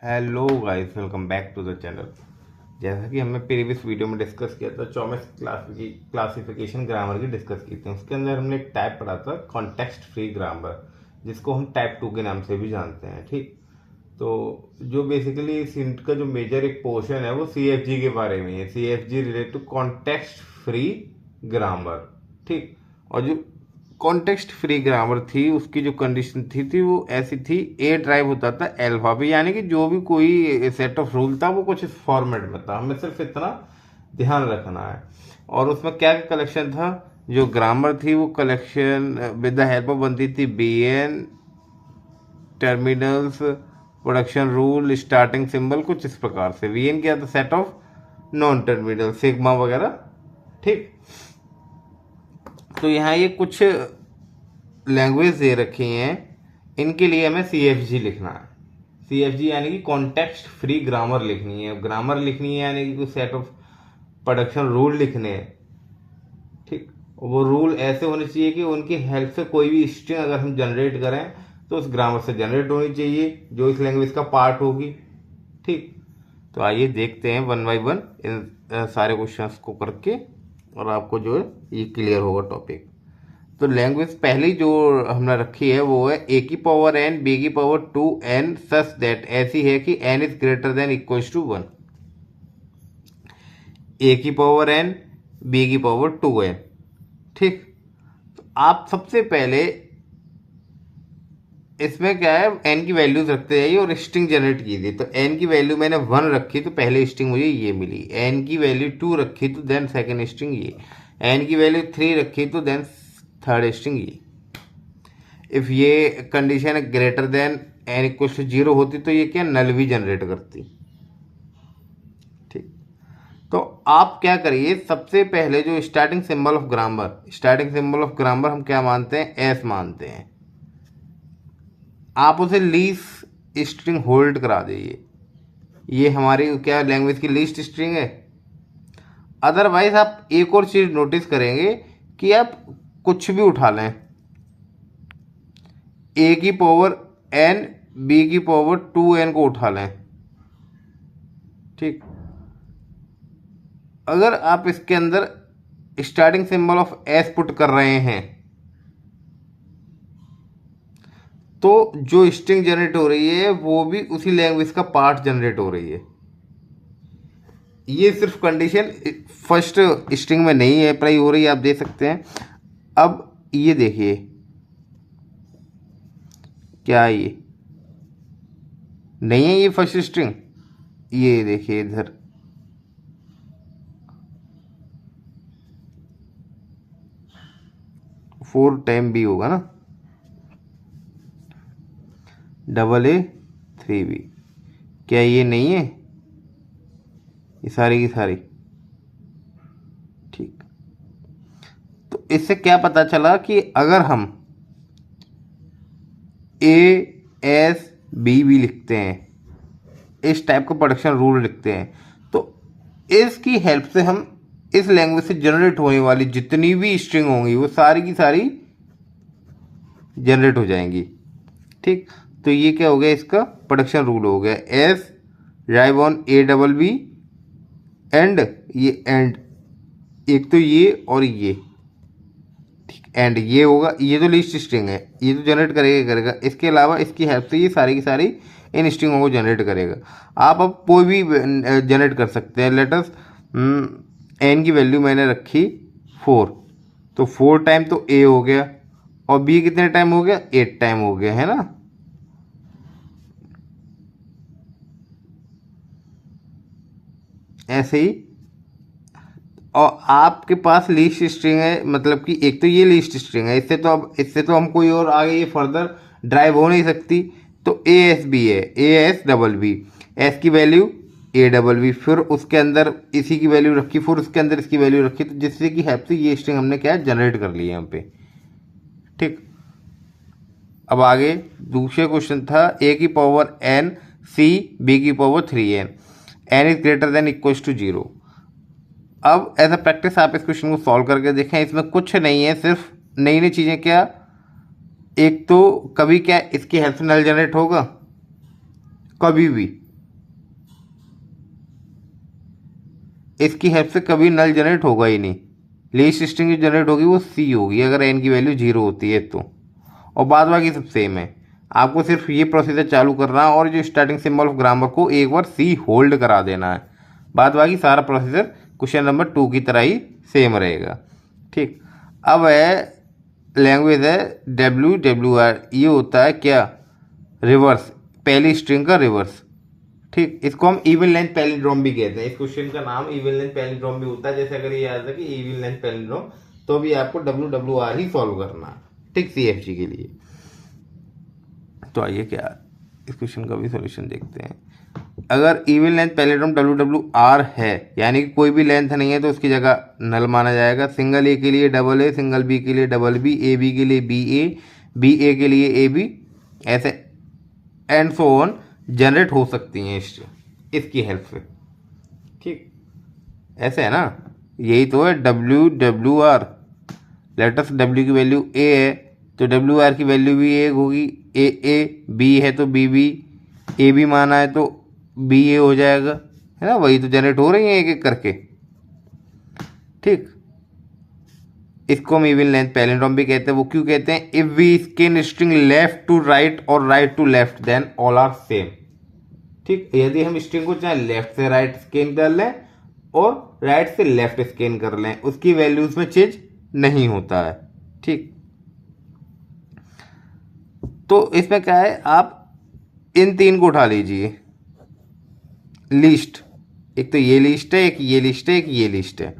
Hello guys, welcome back to the channel. जैसा कि हमने प्रीवियस वीडियो में डिस्कस किया था, चॉमस्क क्लासिफिकेशन ग्रामर की डिस्कस की थी। उसके अंदर हमने एक टाइप पढ़ा था कॉन्टेक्स्ट फ्री ग्रामर, जिसको हम टाइप 2 के नाम से भी जानते हैं। ठीक, तो जो बेसिकली इस यूनिट का जो मेजर एक पोर्शन है वो CFG के बारे में है। CFG relate to context free grammar. ठीक, और जो कॉन्टेक्स्ट फ्री ग्रामर थी उसकी जो कंडीशन थी वो ऐसी थी, ए ड्राइव होता था अल्फा पे, यानी कि जो भी कोई सेट ऑफ रूल था वो कुछ इस फॉर्मेट में था। हमें सिर्फ इतना ध्यान रखना है। और उसमें क्या कलेक्शन था, जो ग्रामर थी वो collection with the help of बनती थी BN terminals, production rule, starting symbol, कुछ इस प्रकार से। VN क्या था, set of non terminal, sigma वगैरह। ठीक, तो यहाँ ये कुछ लैंग्वेज दे रखी हैं, इनके लिए हमें CFG लिखना है। CFG यानी कि कॉन्टेक्स्ट फ्री ग्रामर लिखनी है। ग्रामर लिखनी है यानी कि कुछ सेट ऑफ प्रोडक्शन रूल लिखने हैं। ठीक, वो रूल ऐसे होने चाहिए कि उनकी हेल्प से कोई भी स्ट्रिंग अगर हम जनरेट करें तो उस ग्रामर से जनरेट होनी चाहिए, जो इस लैंग्वेज का पार्ट होगी। ठीक, तो आइए देखते हैं वन बाई वन इन सारे क्वेश्चंस को करके, और आपको जो है ये क्लियर होगा टॉपिक। तो लैंग्वेज पहली जो हमने रखी है वो है A की पावर n B की पावर 2n सच दैट, ऐसी है कि n is greater than equals to 1। A की पावर n B की पावर 2n। ठीक, तो आप सबसे पहले इसमें क्या है, n की वैल्यूज रखते जाइए और स्ट्रिंग जनरेट कीजिए। तो n की वैल्यू मैंने 1 रखी तो पहले स्ट्रिंग मुझे ये मिली, n की वैल्यू 2 रखी तो देन सेकंड स्ट्रिंग ये, n की वैल्यू 3 रखी तो देन थर्ड स्ट्रिंग ये। इफ ये condition greater than n equal to 0 होती तो ये क्या, नल भी जनरेट करती। ठीक, तो आप क्या करिए, सबसे पहले जो स्टार्टिंग सिंबल ऑफ ग्रामर हम क्या मानते हैं, एस मानते हैं। आप उसे लीस्ट स्ट्रिंग होल्ड करा दीजिए। ये हमारी क्या लैंग्वेज की लीस्ट स्ट्रिंग है। अदरवाइज आप एक और चीज नोटिस करेंगे कि आप कुछ भी उठा लें, A की पावर n B की पावर 2n को उठा लें। ठीक, अगर आप इसके अंदर starting symbol of S put कर रहे हैं तो जो स्ट्रिंग जनरेट हो रही है वो भी उसी लैंग्वेज का पार्ट जनरेट हो रही है। ये सिर्फ कंडीशन फर्स्ट स्ट्रिंग में नहीं अप्लाई हो रही है, आप देख सकते हैं। अब ये देखिए क्या है, ये नहीं है ये फर्स्ट स्ट्रिंग। ये देखिए इधर 4 टाइम B होगा ना, AA 3B। क्या ये नहीं है, ये सारी की सारी। ठीक, तो इससे क्या पता चला कि अगर हम ASB भी लिखते हैं, इस टाइप का प्रोडक्शन रूल लिखते हैं, तो इसकी हेल्प से हम इस लैंग्वेज से जनरेट होने वाली जितनी भी स्ट्रिंग होंगी वो सारी की सारी जनरेट हो जाएंगी। ठीक, तो ये क्या हो गया, इसका प्रोडक्शन रूल हो गया, S drive on ABB and ये एंड, एक तो ये और ये। ठीक, एंड ये होगा, ये तो लिस्ट स्ट्रिंग है, ये तो जनरेट करेगा। इसके अलावा इसकी हेल्प से ये सारी की सारी इन स्ट्रिंगों को जनरेट करेगा। आप अब कोई भी जनरेट कर सकते हैं। लेटस n की वैल्यू मैंने रखी 4, तो 4 टाइम तो A हो गया, और B कितने टाइम हो गया, 8 टाइम हो गया, है ना। ऐसे ही, और आपके पास लीस्ट स्ट्रिंग है, मतलब कि एक तो ये लीस्ट स्ट्रिंग है, इससे तो हम कोई और आगे ये फर्दर ड्राइव हो नहीं सकती। तो ASB है, ASBB, S की वैल्यू ABB, फिर उसके अंदर इसी की वैल्यू रखी, फिर उसके अंदर इसकी वैल्यू रखी, तो जिससे कि हेल्प से ये स्ट्रिंग हमने क्या जनरेट कर ली है यहाँ पे। ठीक, अब आगे दूसरे क्वेश्चन था A की पावर n C B की power 3n, n is greater than equals to 0। अब एज अ प्रैक्टिस आप इस क्वेश्चन को सॉल्व करके देखें। इसमें कुछ नहीं है, सिर्फ नई नई चीज़ें। क्या, एक तो कभी क्या इसकी हेल्प से नल जनरेट होगा, कभी भी इसकी हेल्प से कभी नल जनरेट होगा ही नहीं। लीस्ट स्ट्रिंग जो जनरेट होगी वो सी होगी अगर एन की वैल्यू 0 होती है तो, और बाद बाकी सब सेम है। आपको सिर्फ ये प्रोसीजर चालू करना है और जो स्टार्टिंग सिंबल ऑफ ग्रामर को एक बार सी होल्ड करा देना है, बाद बाकी सारा प्रोसीजर क्वेश्चन नंबर 2 की तरह ही सेम रहेगा। ठीक, अब है लैंग्वेज है WWR, ये होता है क्या, रिवर्स, पहली स्ट्रिंग का रिवर्स। ठीक, इसको हम इवन लेंथ पैलिंड्रोम भी कहते हैं। इस क्वेश्चन का नाम इवन लेंथ पैलिंड्रोम भी होता है। जैसे अगर ये याद है कि इवन लेंथ पैलिंड्रोम, तो भी आपको WWR ही सॉल्व करना है। ठीक, CFG के लिए। तो आइए क्या इस क्वेश्चन का भी सॉल्यूशन देखते हैं। अगर इवन लेंथ पैलिंड्रोम WWR है, यानी कि कोई भी लेंथ नहीं है, तो उसकी जगह नल माना जाएगा। सिंगल ए के लिए डबल ए, सिंगल बी के लिए डबल बी, ए बी के लिए बी ए, बी ए के लिए ए बी, ऐसे एंड सो ऑन जनरेट हो सकती हैं इसकी हेल्प से। ठीक, ऐसे है ना, यही तो है WWR। लेटस W की वैल्यू A है तो WR की वैल्यू भी A होगी, A B है तो BB, AB माना है तो BA हो जाएगा, है ना। वही तो जनरेट हो रही है एक एक करके। ठीक, इसको हम इवन लेंथ पैलिंड्रोम भी कहते हैं। वो क्यों कहते हैं, if we scan string left to right और right to left then all are same. ठीक, यदि हम स्ट्रिंग को चाहे लेफ्ट से राइट स्कैन कर लें और राइट से लेफ्ट स्कैन कर लें, उसकी वैल्यूज में चेंज नहीं होता है। ठीक, तो इसमें क्या है, आप इन तीन को उठा लीजिए लिस्ट, एक तो ये लिस्ट है, एक ये लिस्ट है, एक ये लिस्ट है।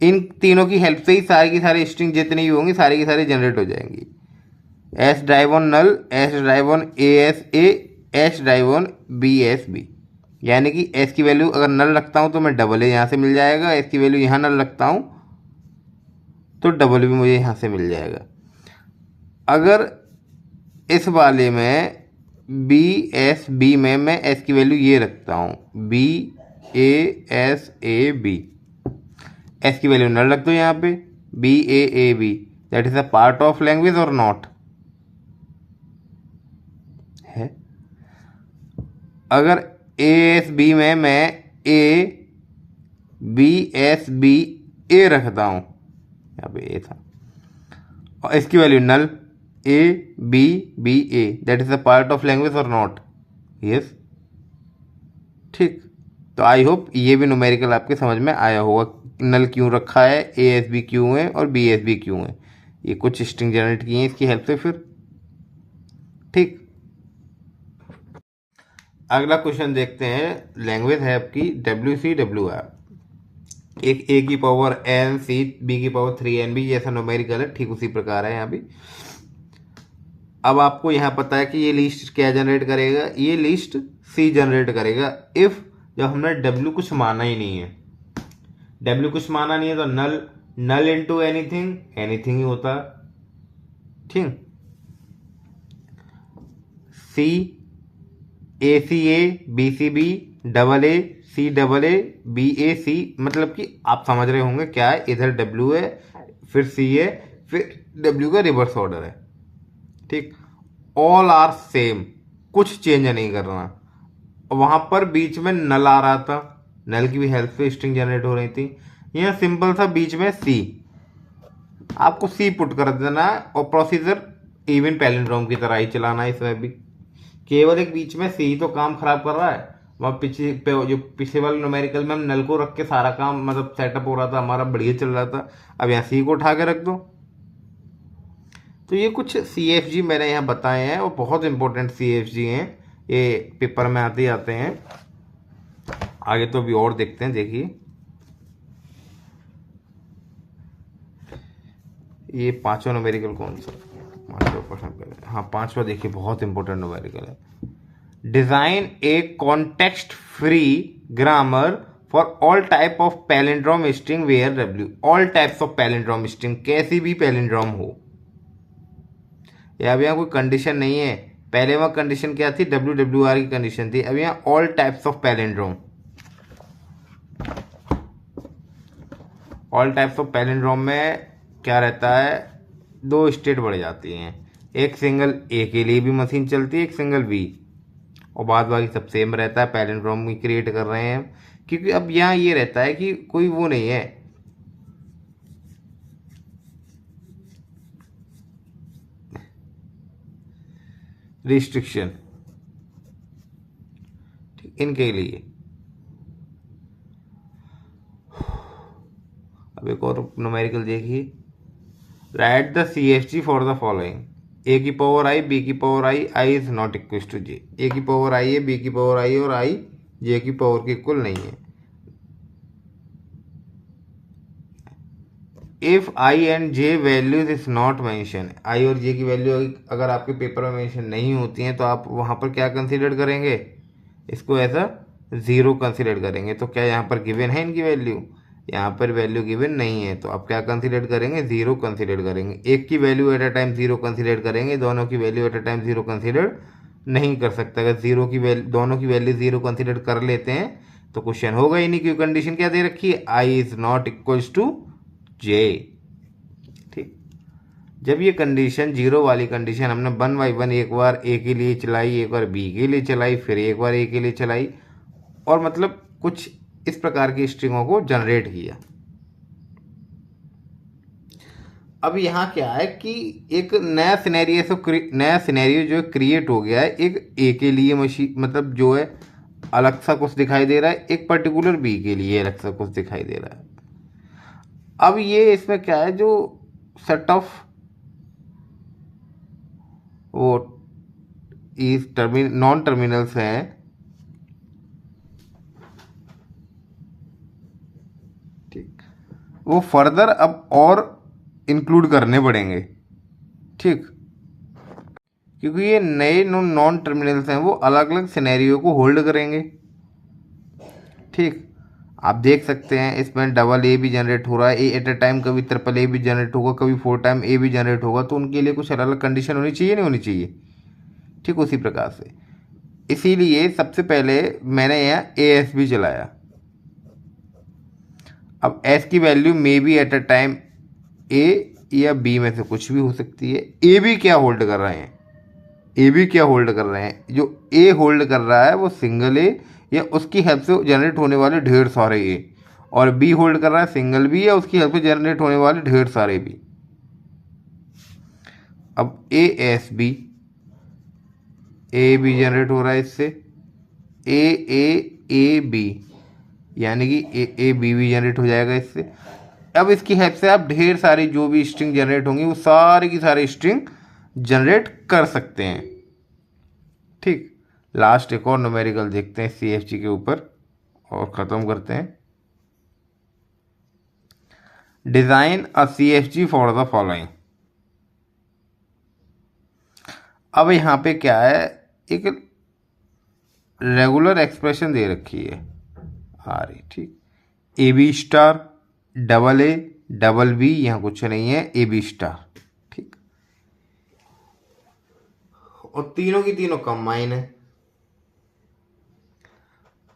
इन तीनों की हेल्प से ही सारी की सारी स्ट्रिंग जितनी भी होंगी सारी की सारी जनरेट हो जाएंगी। S drive on null, S drive on ASA, S drive on BSB, यानी कि एस की वैल्यू अगर नल रखता हूँ तो मैं डबल ए यहाँ से मिल जाएगा, एस की वैल्यू यहाँ नल रखता हूँ तो डबल भी मुझे यहाँ से मिल जाएगा। अगर इस वाले में BSB में मैं एस की वैल्यू ये रखता हूँ BASAB, एस की वैल्यू नल रख दो यहाँ पे BAAB, that is a part of language और नॉट है। अगर ASB में मैं BSBA रखता हूँ, यहाँ पे ए था, और इसकी value null ABBA, that is a part of language और नॉट, यस। ठीक, तो आई होप ये भी न्यूमेरिकल आपके समझ में आया होगा, नल क्यों रखा है, ASB क्यों है और BSB क्यों है। ये कुछ स्ट्रिंग जनरेट की हैं इसकी हेल्प से फिर। ठीक, अगला क्वेश्चन देखते हैं। लैंग्वेज है आपकी WCWR, एक A की पावर N C, B की पावर 3NB, जैसा न्यूमेरिकल है ठीक उसी प्रकार है यहाँ भी। अब आपको यहाँ पता है कि ये लिस्ट क्या जनरेट करेगा, ये लिस्ट C जनरेट करेगा इफ जब हमने W कुछ माना ही नहीं है। W कुछ माना नहीं है तो नल इनटू एनीथिंग ही होता। ठीक, C ACA BCB AA CAA BAC, मतलब कि आप समझ रहे होंगे क्या है, इधर W है फिर C है फिर W का रिवर्स ऑर्डर है। ठीक, ऑल आर सेम, कुछ चेंज नहीं करना। वहां पर बीच में नल आ रहा था, नल की भी हेल्प से स्ट्रिंग जनरेट हो रही थी। यह सिंपल था, बीच में C, आपको C पुट कर देना है और प्रोसीजर इवन पैलिंड्रोम की तरह ही चलाना है। इसमें भी केवल एक बीच में C तो काम खराब कर रहा है। वहाँ जो पिछले वाले न्यूमेरिकल में हम नल को रख के सारा काम मतलब सेटअप हो रहा था, हमारा बढ़िया चल रहा था। अब यहाँ C को उठा के रख दो। तो ये कुछ CFG मैंने यहाँ बताए हैं और बहुत इंपॉर्टेंट CFG हैं, ये पेपर में आते ही आते हैं। आगे तो अभी और देखते हैं। देखिए ये पांचवा न्यूमेरिकल कौन सा, पांचवा क्वेश्चन, हाँ पांचवा देखिए बहुत इंपॉर्टेंट न्यूमेरिकल है। Design a context free grammar for all type of palindrome string where W, all types of palindrome string, कैसी भी पैलिंड्रोम हो। अब यहाँ कोई कंडीशन नहीं है, पहले वहाँ कंडीशन क्या थी, WWR की कंडीशन थी। अब यहाँ all types of palindrome, all types of palindrome में क्या रहता है, दो स्टेट बढ़ जाती हैं। एक सिंगल A के लिए भी मशीन चलती है, एक सिंगल B, और बाद बाकी सब सेम रहता है, पैलिंड्रोम भी क्रिएट कर रहे हैं। क्योंकि अब यहाँ ये रहता है कि कोई वो नहीं है, रिस्ट्रिक्शन इनके लिए। अब एक और न्यूमेरिकल देखिए, write the CFG for the following, a की पावर i, b की power i, i is not equal to j। a की पावर i है, b की पावर i और i j की पावर के इक्वल नहीं है। If i and j values is not mention, i और j की वैल्यू अगर आपके पेपर में मेंशन नहीं होती हैं तो आप वहां पर क्या कंसीडर करेंगे, इसको ऐसा जीरो कंसीडर करेंगे। तो क्या यहाँ पर गिवन है इनकी वैल्यू, यहाँ पर वैल्यू गिवन नहीं है, तो आप क्या कंसीडर करेंगे, जीरो कंसीडर करेंगे। एक की value at a time zero consider करेंगे, दोनों की value at a time zero consider नहीं कर सकते। अगर जीरो की वैल्यू, दोनों की वैल्यू जीरो कंसीडर कर लेते हैं तो क्वेश्चन होगा ही नहीं, क्योंकि कंडीशन क्या दे रखी है, i is not equals to j। ठीक, जब ये कंडीशन जीरो वाली कंडीशन हमने 1 बाई 1 एक बार a के लिए चलाई, एक बार b के लिए चलाई, फिर एक बार a के लिए चलाई, और मतलब कुछ इस प्रकार की स्ट्रिंगों को जनरेट किया। अब यहाँ क्या है कि एक नया सिनेरियो जो क्रिएट हो गया है, एक ए के लिए मशीन मतलब जो है अलग सा कुछ दिखाई दे रहा है, एक पर्टिकुलर बी के लिए अलग सा कुछ दिखाई दे रहा है। अब ये इसमें क्या है, जो सेट ऑफ वो नॉन टर्मिनल्स हैं, वो फर्दर अब और इंक्लूड करने पड़ेंगे। ठीक, क्योंकि ये नए नॉन टर्मिनल्स हैं, वो अलग अलग सिनेरियो को होल्ड करेंगे। ठीक, आप देख सकते हैं इसमें डबल ए भी जनरेट हो रहा है, ए एट अ टाइम, कभी ट्रिपल ए भी जनरेट होगा, कभी 4 टाइम ए भी जनरेट होगा, तो उनके लिए कुछ अलग अलग कंडीशन होनी चाहिए, नहीं होनी चाहिए। ठीक, उसी प्रकार से इसीलिए सबसे पहले मैंने यहाँ AS भी चलाया। अब S की value may be at a time A या B में से कुछ भी हो सकती है। ए भी क्या होल्ड कर रहे हैं, ए भी क्या होल्ड कर रहे हैं, जो ए होल्ड कर रहा है वो सिंगल ए या उसकी हेल्प से जनरेट होने वाले ढेर सारे ए, और बी होल्ड कर रहा है सिंगल बी या उसकी हेल्प से जनरेट होने वाले ढेर सारे बी। अब ए बी जनरेट हो रहा है इससे, ए बी, यानी कि ए बी भी जनरेट हो जाएगा इससे। अब इसकी हेल्प से आप ढेर सारी जो भी स्ट्रिंग जनरेट होंगी वो सारी की सारी स्ट्रिंग जनरेट कर सकते हैं। ठीक, लास्ट एक और न्यूमेरिकल देखते हैं CFG के ऊपर और ख़त्म करते हैं। Design a CFG for the following. अब यहाँ पे क्या है, एक रेगुलर एक्सप्रेशन दे रखी है आ रही। ठीक, AB star, double A, double B, यहाँ कुछ नहीं है, AB स्टार। ठीक, और तीनों की तीनों कंबाइन है।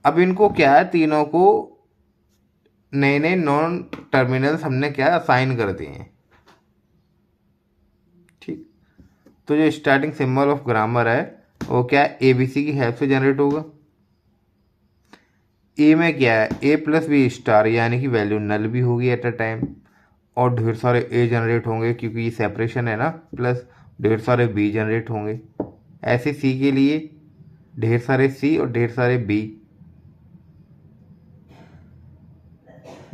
अब इनको क्या है, तीनों को नए नए नॉन टर्मिनल्स हमने क्या असाइन कर दिए हैं। ठीक, तो जो स्टार्टिंग सिंबल ऑफ ग्रामर है वो क्या है, ABC की हेल्प से जनरेट होगा। ए में क्या है, A प्लस बी स्टार, यानी कि वैल्यू नल भी होगी एट अ टाइम, और ढेर सारे ए जनरेट होंगे क्योंकि ये सेपरेशन है ना, प्लस ढेर सारे बी जनरेट होंगे। ऐसे सी के लिए ढेर सारे सी और ढेर सारे बी,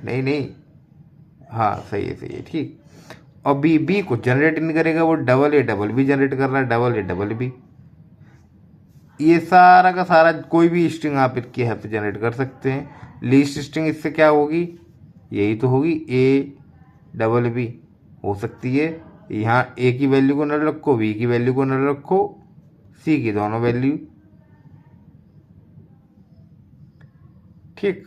नहीं, हाँ सही है। ठीक, और बी को जनरेट नहीं करेगा, वो double A double B generate कर रहा है, डबल ए डबल बी। ये सारा का सारा कोई भी स्ट्रिंग आप इसकी हेल्प से जनरेट कर सकते हैं। लीस्ट स्ट्रिंग इससे क्या होगी, यही तो होगी, ए डबल बी हो सकती है। यहाँ ए की वैल्यू को नल रखो, बी की वैल्यू को नल रखो, सी की दोनों वैल्यू। ठीक,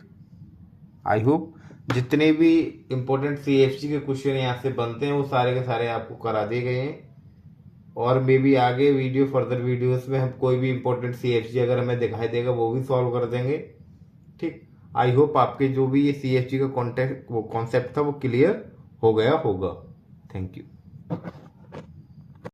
आई होप जितने भी इंपॉर्टेंट CFG के क्वेश्चन यहाँ से बनते हैं वो सारे के सारे आपको करा दिए गए हैं, और मे भी आगे फर्दर वीडियोस में हम कोई भी इंपॉर्टेंट CFG अगर हमें दिखाई देगा वो भी सॉल्व कर देंगे। ठीक, आई होप आपके जो भी ये CFG का कॉन्सेप्ट था वो क्लियर हो गया होगा। Thank you.